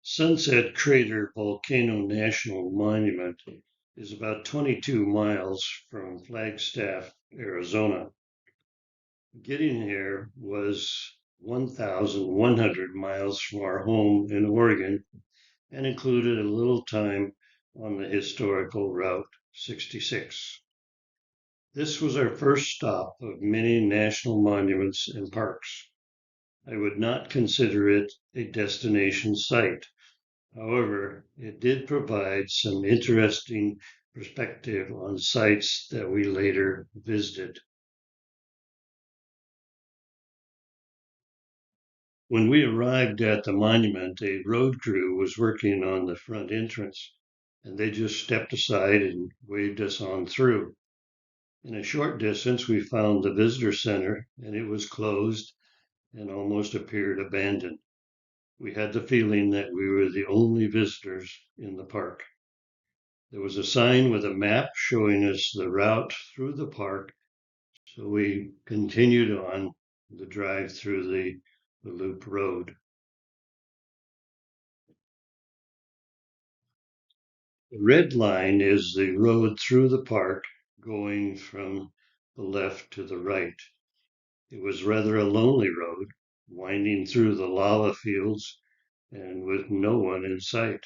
Sunset Crater Volcano National Monument is about 22 miles from Flagstaff, Arizona. Getting here was 1,100 miles from our home in Oregon and included a little time on the historical Route 66. This was our first stop of many national monuments and parks. I would not consider it a destination site. However, it did provide some interesting perspective on sites that we later visited. When we arrived at the monument, a road crew was working on the front entrance, and they just stepped aside and waved us on through. In a short distance, we found the visitor center, and it was closed and almost appeared abandoned. We had the feeling that we were the only visitors in the park. There was a sign with a map showing us the route through the park, so we continued on the drive through the loop road. The red line is the road through the park going from the left to the right. It was rather a lonely road, winding through the lava fields and with no one in sight.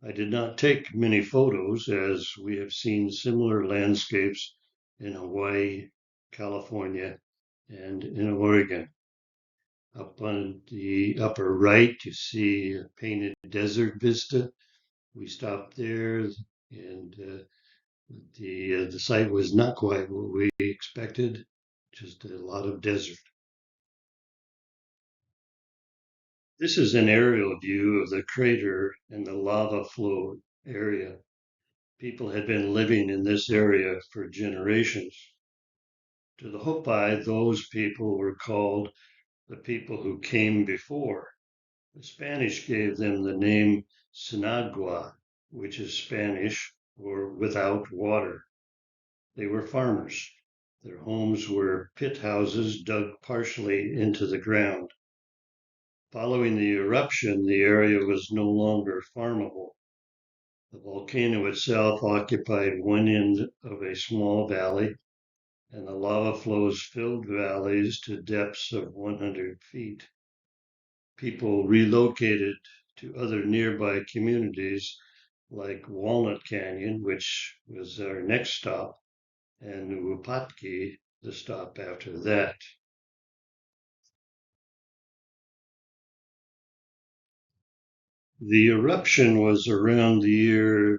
I did not take many photos as we have seen similar landscapes in Hawaii, California, and in Oregon. Up on the upper right, you see a painted desert vista. We stopped there, and the site was not quite what we expected, just a lot of desert. This is an aerial view of the crater and the lava flow area. People had been living in this area for generations. To the Hopi, those people were called the people who came before. The Spanish gave them the name Sinagua, which is Spanish for without water. They were farmers. Their homes were pit houses dug partially into the ground. Following the eruption, the area was no longer farmable. The volcano itself occupied one end of a small valley, and the lava flows filled valleys to depths of 100 feet. People relocated to other nearby communities like Walnut Canyon, which was our next stop, and Wupatki, the stop after that. The eruption was around the year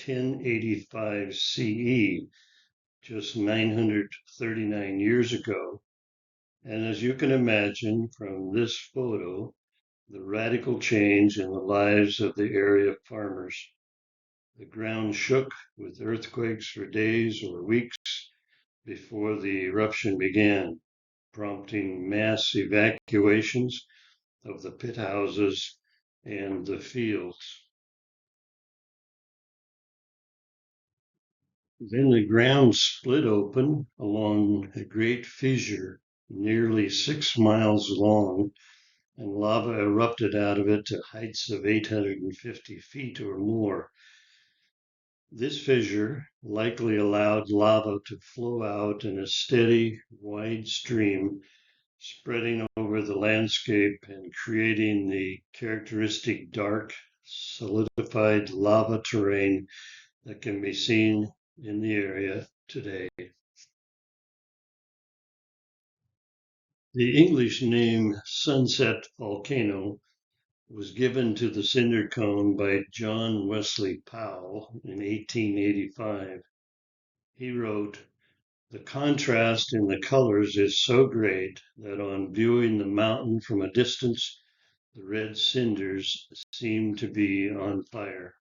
1085 CE, just 939 years ago. And as you can imagine from this photo, the radical change in the lives of the area farmers. The ground shook with earthquakes for days or weeks before the eruption began, prompting mass evacuations of the pit houses and the fields. Then the ground split open along a great fissure nearly 6 miles long, and lava erupted out of it to heights of 850 feet or more. This fissure likely allowed lava to flow out in a steady, wide stream, spreading over the landscape and creating the characteristic dark, solidified lava terrain that can be seen in the area today. The English name Sunset Volcano was given to the cinder cone by John Wesley Powell in 1885. He wrote, "The contrast in the colors is so great that on viewing the mountain from a distance, the red cinders seem to be on fire."